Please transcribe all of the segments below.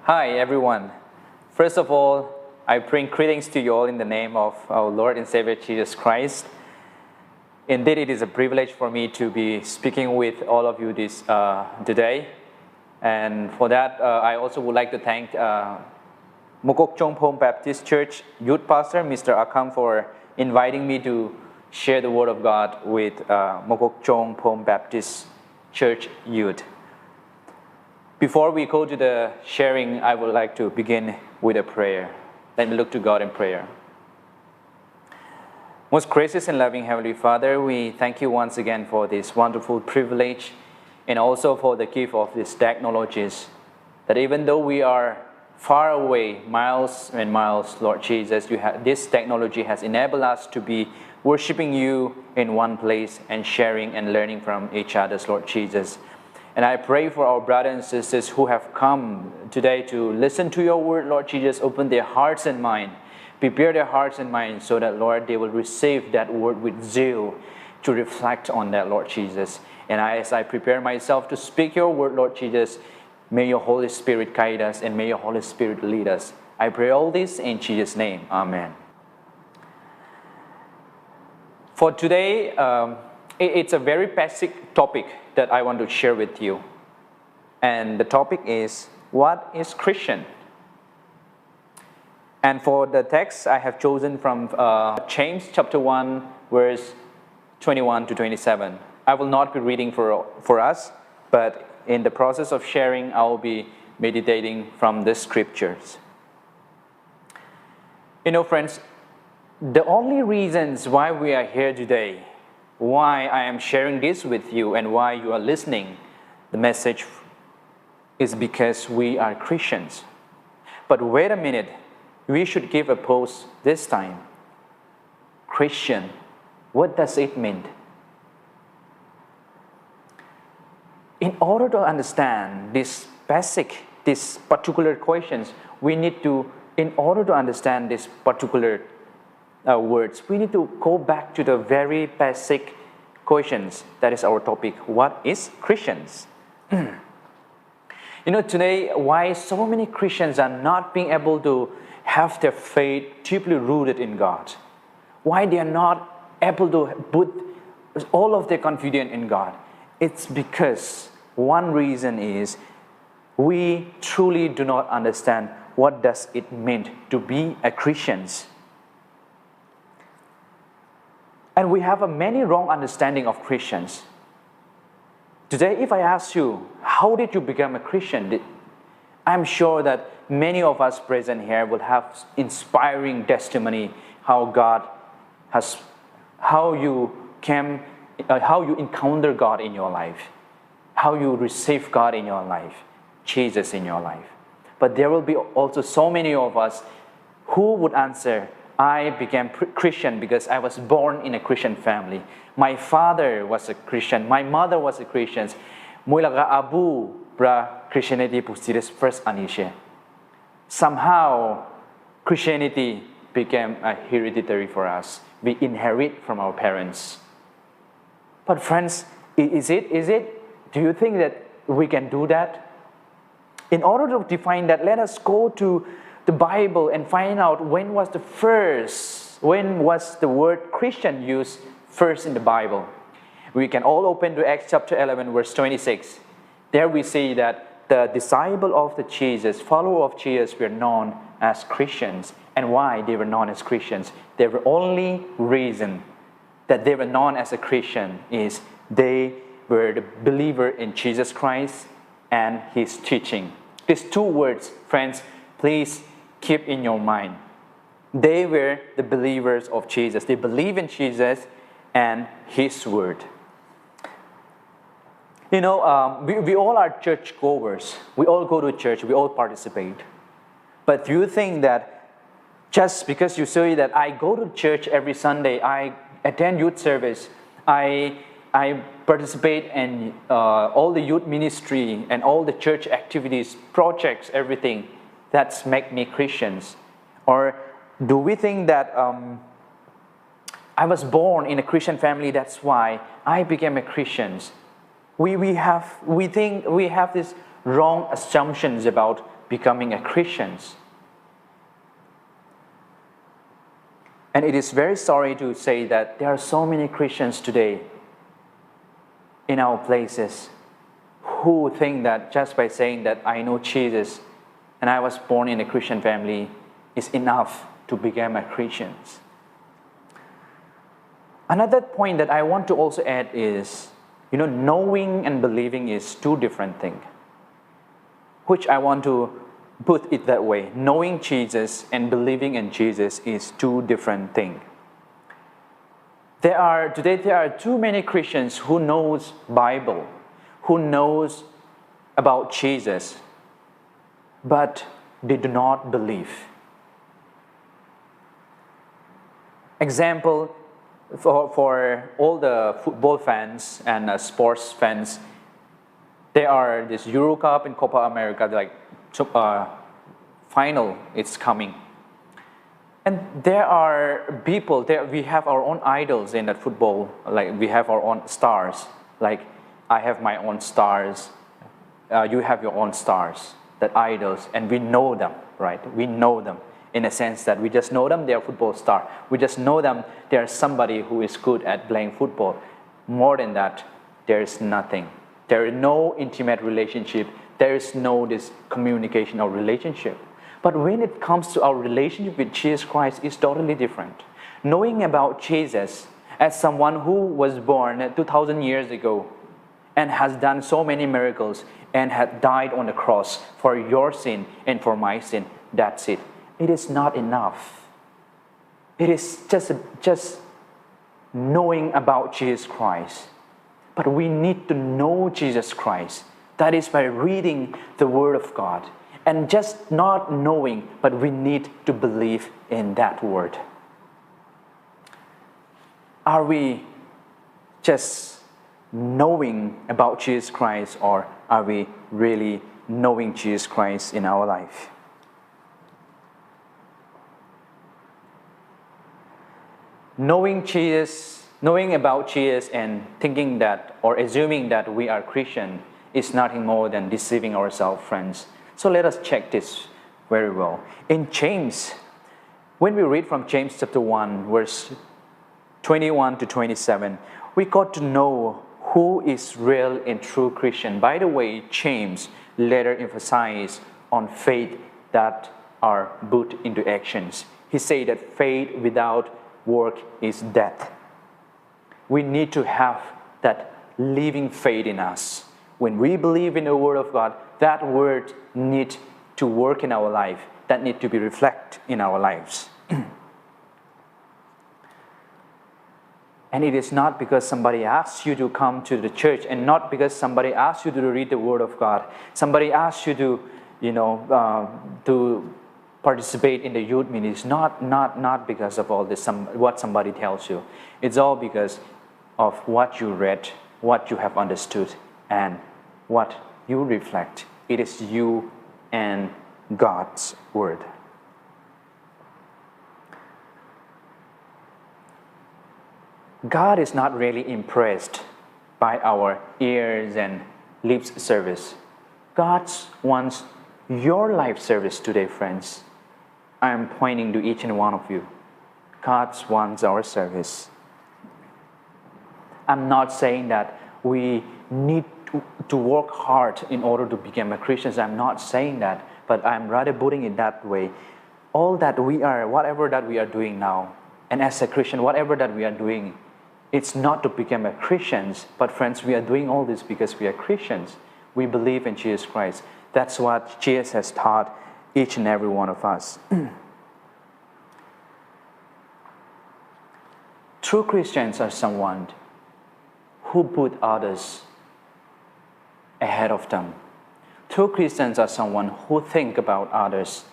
Hi everyone. First of all, I bring greetings to you all in the name of our Lord and Savior Jesus Christ. Indeed, it is a privilege for me to be speaking with all of you today. And for that, I also would like to thank Mokok Chong Phom Baptist Church Youth Pastor, Mr. Akam, for inviting me to share the Word of God with Mokok Chong Phom Baptist Church Youth. Before we go to the sharing, I would like to begin with a prayer. Let me look to God in prayer. Most gracious and loving Heavenly Father, we thank you once again for this wonderful privilege and also for the gift of these technologies, that even though we are far away, miles and miles, Lord Jesus, this technology has enabled us to be worshiping you in one place and sharing and learning from each other, Lord Jesus. And I pray for our brothers and sisters who have come today to listen to your word, Lord Jesus. Open their hearts and minds, prepare their hearts and minds so that, Lord, they will receive that word with zeal to reflect on that, Lord Jesus. And as I prepare myself to speak your word, Lord Jesus, may your Holy Spirit guide us and may your Holy Spirit lead us. I pray all this in Jesus' name. Amen. For today, it's a very basic topic that I want to share with you. And the topic is, what is Christian? And for the text, I have chosen from James chapter 1, verse 21 to 27. I will not be reading for us, but in the process of sharing, I will be meditating from the scriptures. You know, friends, the only reasons why we are here today, why I am sharing this with you and why you are listening the message, is because we are Christians. But wait a minute, we should give a pause this time. Christian, what does it mean? In order to understand these particular questions, we need to, in order to understand these particular words, we need to go back to the very basic questions. That is our topic. What is Christians? You know, today, why so many Christians are not being able to have their faith deeply rooted in God? Why they are not able to put all of their confidence in God? It's because one reason is we truly do not understand what does it mean to be a Christian. And we have a many wrong understanding of Christians. Today, if I ask you, how did you become a Christian? I'm sure that many of us present here will have inspiring testimony how you encounter God in your life, how you receive God in your life, Jesus in your life. But there will be also so many of us who would answer, I became Christian because I was born in a Christian family. My father was a Christian. My mother was a Christian. Mula abu pra Christianity pustiris first anisha. Somehow, Christianity became a hereditary for us. We inherit from our parents. But friends, is it? Do you think that we can do that? In order to define that, let us go to the Bible and find out when was the word Christian used first in the Bible. We can all open to Acts chapter 11, verse 26. There we see that the disciple of the Jesus, follower of Jesus, were known as Christians. And why they were known as Christians? The only reason that they were known as a Christian is they were the believer in Jesus Christ and His teaching. These two words, friends, please keep in your mind. They were the believers of Jesus. They believe in Jesus and His word. You know, we all are church goers. We all go to church. We all participate. But do you think that just because you say that I go to church every Sunday, I attend youth service, I participate in all the youth ministry and all the church activities, projects, everything, that's make me Christians? Or do we think that I was born in a Christian family, that's why I became a Christian? We think we have these wrong assumptions about becoming a Christians. And it is very sorry to say that there are so many Christians today in our places who think that just by saying that I know Jesus and I was born in a Christian family is enough to become a Christian. Another point that I want to also add is, knowing and believing is two different things, which I want to put it that way. Knowing Jesus and believing in Jesus is two different things. Today there are too many Christians who knows Bible, who knows about Jesus, but they do not believe. Example, for all the football fans and sports fans, there are this Euro Cup and Copa America, final, it's coming. And there are people, we have our own idols in that football, like we have our own stars. Like I have my own stars, you have your own stars, that idols, and we know them, right? We know them in a sense that we just know them, they are football star. We just know them, they are somebody who is good at playing football. More than that, there is nothing. There is no intimate relationship. There is no this communication or relationship. But when it comes to our relationship with Jesus Christ, it's totally different. Knowing about Jesus as someone who was born 2,000 years ago and has done so many miracles and had died on the cross for your sin and for my sin, that's it. It is not enough. It is just knowing about Jesus Christ. But we need to know Jesus Christ. That is by reading the Word of God. And just not knowing, but we need to believe in that Word. Are we just knowing about Jesus Christ, or are we really knowing Jesus Christ in our life? Knowing about Jesus and thinking that or assuming that we are Christian is nothing more than deceiving ourselves, friends. So let us check this very well. In James, when we read from James chapter 1, verse 21 to 27, we got to know who is real and true Christian. By the way, James later emphasized on faith that are put into actions. He said that faith without work is death. We need to have that living faith in us. When we believe in the Word of God, that Word needs to work in our life. That needs to be reflected in our lives. And it is not because somebody asks you to come to the church, and not because somebody asks you to read the Word of God. Somebody asks you to, to participate in the youth ministry. Not because of all this, what somebody tells you. It's all because of what you read, what you have understood, and what you reflect. It is you and God's Word. God is not really impressed by our ears and lips service. God wants your life service today, friends. I am pointing to each and one of you. God wants our service. I'm not saying that we need to work hard in order to become a Christian. I'm not saying that, but I'm rather putting it that way. All that we are, whatever that we are doing now, and as a Christian, whatever that we are doing, it's not to become a Christians, but friends, we are doing all this because we are Christians. We believe in Jesus Christ. That's what Jesus has taught each and every one of us. True Christians are someone who put others ahead of them. True Christians are someone who think about others.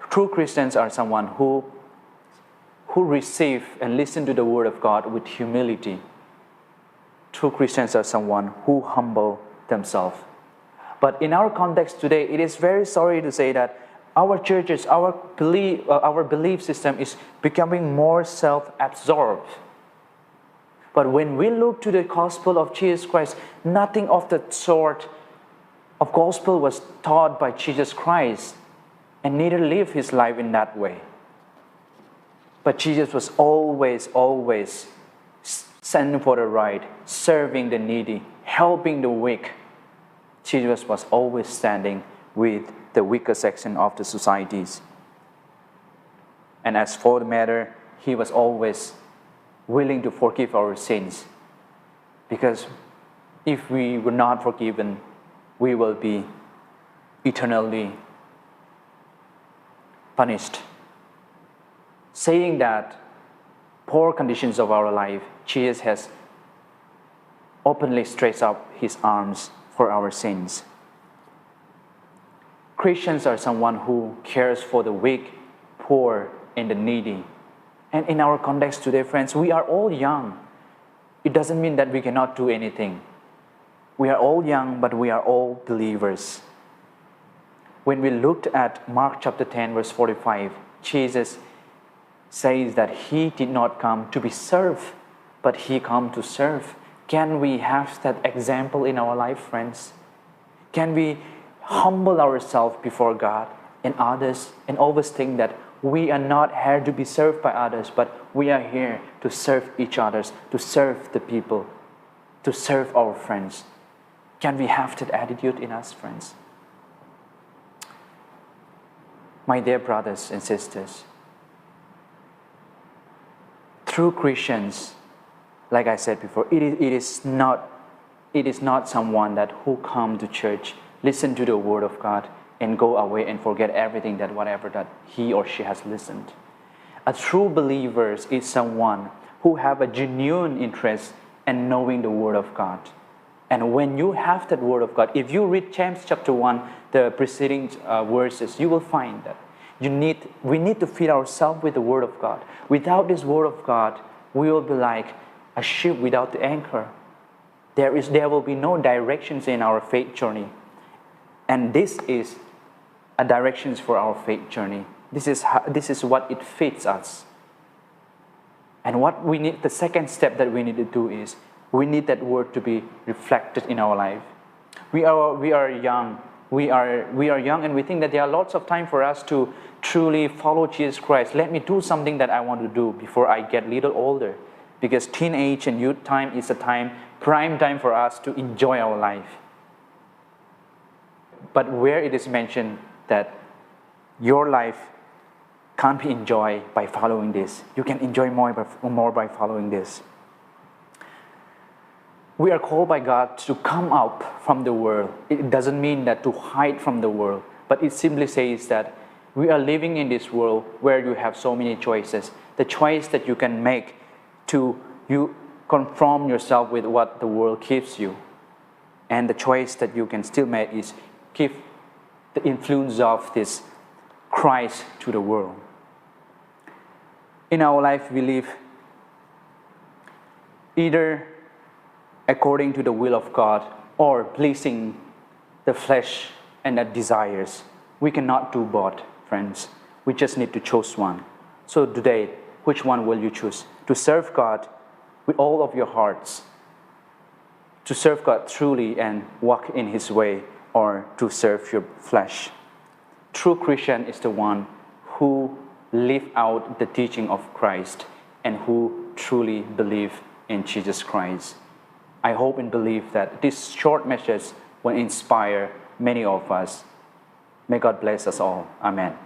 True Christians are someone who receive and listen to the Word of God with humility. True Christians are someone who humble themselves. But in our context today, it is very sorry to say that our churches, our belief system is becoming more self-absorbed. But when we look to the gospel of Jesus Christ, nothing of the sort of gospel was taught by Jesus Christ, and neither lived his life in that way. But Jesus was always standing for the right, serving the needy, helping the weak. Jesus was always standing with the weaker section of the societies. And as for the matter, he was always willing to forgive our sins. Because if we were not forgiven, we will be eternally punished. Saying that poor conditions of our life, Jesus has openly stretched up his arms for our sins. Christians are someone who cares for the weak, poor, and the needy. And in our context today, friends, we are all young. It doesn't mean that we cannot do anything. We are all young, but we are all believers. When we looked at Mark chapter 10, verse 45, Jesus says that he did not come to be served, but he came to serve. Can we have that example in our life, friends? Can we humble ourselves before God and others and always think that we are not here to be served by others, but we are here to serve each other, to serve the people, to serve our friends? Can we have that attitude in us, friends? My dear brothers and sisters, true Christians, like I said before, it is not someone that who come to church, listen to the word of God, and go away and forget everything that whatever that he or she has listened. A true believer is someone who have a genuine interest in knowing the word of God. And when you have that word of God, if you read James chapter 1, the preceding verses, you will find that we need to feed ourselves with the word of God. Without this word of God, we will be like a ship without the anchor. There will be no directions in our faith journey. And this is a directions for our faith journey. This is what it fits us. And what we need, the second step that we need to do is we need that word to be reflected in our life. We are young. We are young, and we think that there are lots of time for us to truly follow Jesus Christ. Let me do something that I want to do before I get a little older, because teenage and youth time is a time, prime time for us to enjoy our life. But where it is mentioned that your life can't be enjoyed by following this, you can enjoy more by following this. We are called by God to come out from the world. It doesn't mean that to hide from the world, but it simply says that we are living in this world where you have so many choices. The choice that you can make to you conform yourself with what the world gives you, and the choice that you can still make is give the influence of this Christ to the world. In our life, we live either according to the will of God or pleasing the flesh and the desires. We cannot do both, friends. We just need to choose one. So today, which one will you choose? To serve God with all of your hearts, to serve God truly and walk in His way, or to serve your flesh? True Christian is the one who live out the teaching of Christ and who truly believe in Jesus Christ. I hope and believe that this short message will inspire many of us. May God bless us all. Amen.